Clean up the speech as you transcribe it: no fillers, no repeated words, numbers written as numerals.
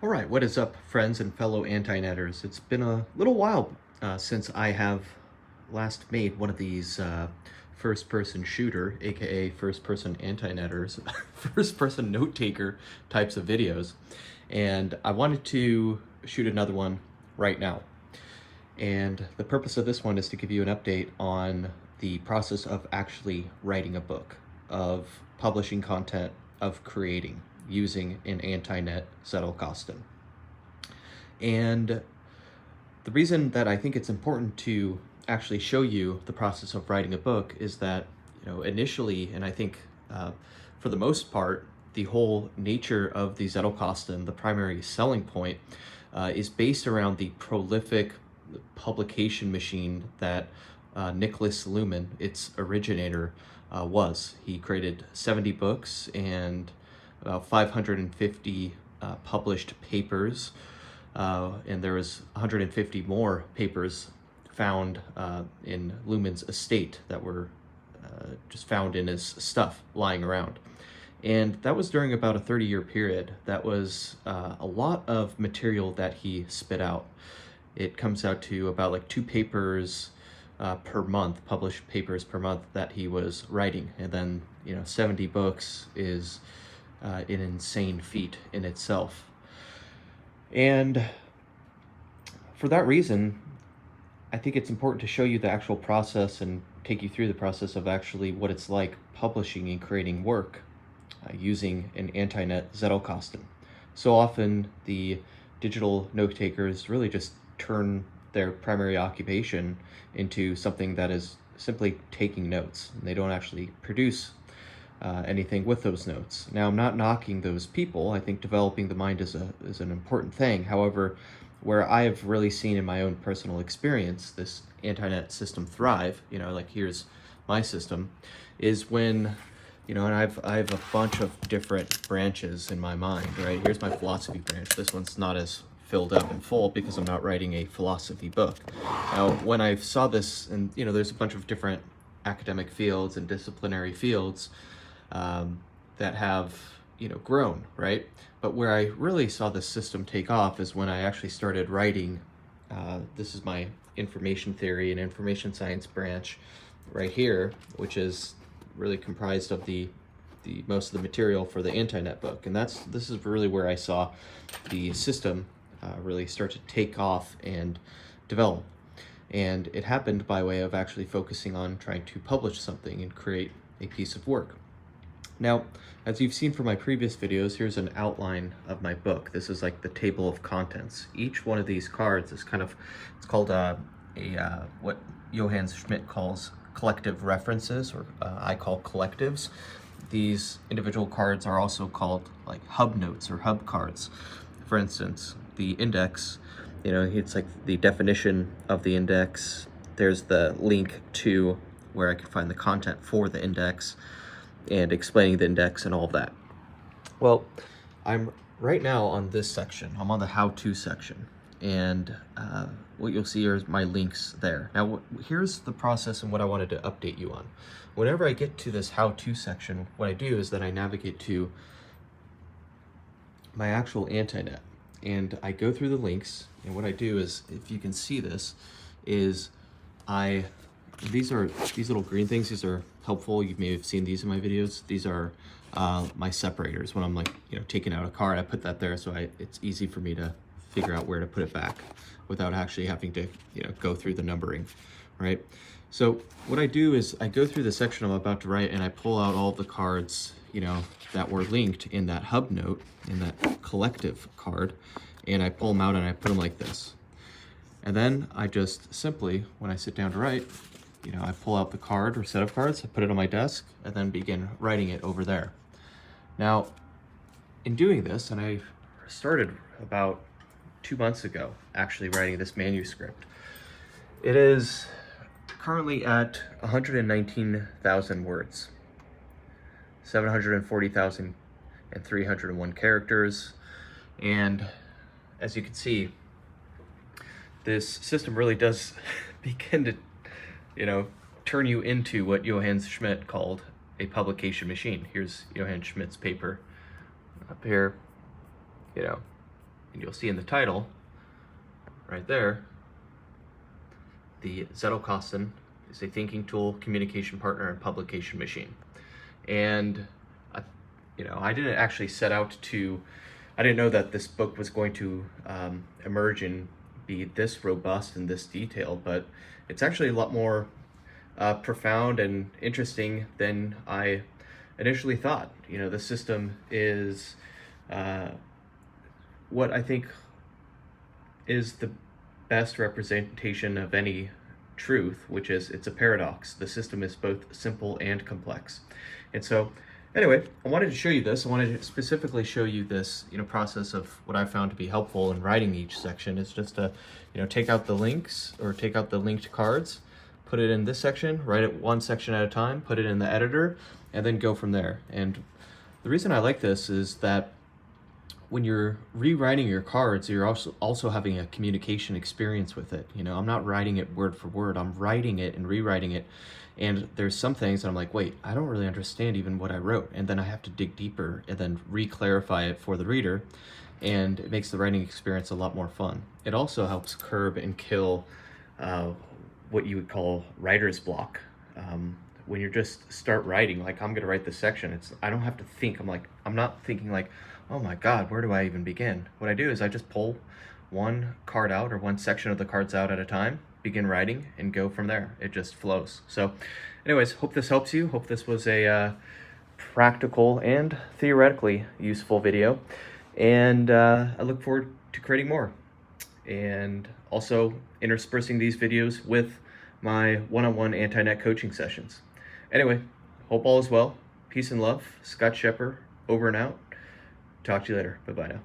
All right, what is up, friends and fellow anti-netters? It's been a little while since I have last made one of these first-person shooter, aka first-person anti-netters, first-person note-taker types of videos, and I wanted to shoot another one right now. And the purpose of this one is to give you an update on the process of actually writing a book, of publishing content, of creating, using an Antinet Zettelkasten. And the reason that I think it's important to actually show you the process of writing a book is that, initially, and I think for the most part, the whole nature of the Zettelkasten, the primary selling point, is based around the prolific publication machine that Nicholas Luhmann, its originator, was. He created 70 books and about 550 published papers, and there was 150 more papers found in Luhmann's estate that were just found in his stuff lying around. And that was during about a 30-year period. That was a lot of material that he spit out. It comes out to about like 2 papers per month, published papers per month that he was writing. And then, 70 books is an insane feat in itself. And for that reason, I think it's important to show you the actual process and take you through the process of actually what it's like publishing and creating work using an Antinet Zettelkasten. So often the digital note takers really just turn their primary occupation into something that is simply taking notes, and they don't actually produce anything with those notes. Now, I'm not knocking those people. I think developing the mind is an important thing. However, where I have really seen in my own personal experience this Antinet system thrive, like here's my system, is when, and I have a bunch of different branches in my mind, right? Here's my philosophy branch. This one's not as filled up and full because I'm not writing a philosophy book. Now, when I saw this, and there's a bunch of different academic fields and disciplinary fields that have grown, right? But where I really saw this system take off is when I actually started writing. This is my information theory and information science branch right here, which is really comprised of the most of the material for the Antinet book. And this is really where I saw the system really start to take off and develop. And it happened by way of actually focusing on trying to publish something and create a piece of work. Now, as you've seen from my previous videos, here's an outline of my book. This is like the table of contents. Each one of these cards is it's called what Johann Schmidt calls collective references, or I call collectives. These individual cards are also called like hub notes or hub cards. For instance, the index, it's like the definition of the index. There's the link to where I can find the content for the index and explaining the index and all of that. Well, I'm right now on this section. I'm on the how-to section, and what you'll see are my links there. Now, here's the process and what I wanted to update you on. Whenever I get to this how-to section, what I do is that I navigate to my actual Antinet, and I go through the links, and what I do is, if you can see this, is these little green things, these are helpful. You may have seen these in my videos. These are my separators. When I'm like, taking out a card, I put that there so it's easy for me to figure out where to put it back without actually having to, go through the numbering, right? So what I do is I go through the section I'm about to write and I pull out all the cards, that were linked in that hub note, in that collective card, and I pull them out and I put them like this. And then I just simply, when I sit down to write, I pull out the card or set of cards, I put it on my desk, and then begin writing it over there. Now, in doing this, and I started about 2 months ago, actually writing this manuscript. It is currently at 119,000 words, 740,301 characters, and as you can see, this system really does begin to turn you into what Johann Schmidt called a publication machine. Here's Johann Schmidt's paper up here, And you'll see in the title, right there, the Zettelkasten is a thinking tool, communication partner, and publication machine. And I didn't actually set out to, I didn't know that this book was going to emerge and be this robust and this detailed, but it's actually a lot more profound and interesting than I initially thought. The system is what I think is the best representation of any truth, which is it's a paradox. The system is both simple and complex. And so anyway, I wanted to show you this. I wanted to specifically show you this process of what I found to be helpful in writing each section is just to take out the links or take out the linked cards, put it in this section, write it one section at a time, put it in the editor, and then go from there. And the reason I like this is that when you're rewriting your cards, you're also having a communication experience with it. I'm not writing it word for word. I'm writing it and rewriting it. And there's some things that I'm like, wait, I don't really understand even what I wrote. And then I have to dig deeper and then re-clarify it for the reader. And it makes the writing experience a lot more fun. It also helps curb and kill what you would call writer's block. When you just start writing, like I'm gonna write this section, I don't have to think. I'm not thinking like, oh my God, where do I even begin? What I do is I just pull one card out or one section of the cards out at a time, begin writing, and go from there. It just flows. So anyways, hope this helps you. Hope this was a practical and theoretically useful video. And I look forward to creating more. And also interspersing these videos with my one-on-one Antinet coaching sessions. Anyway, hope all is well. Peace and love. Scott Scheper, over and out. Talk to you later. Bye-bye now.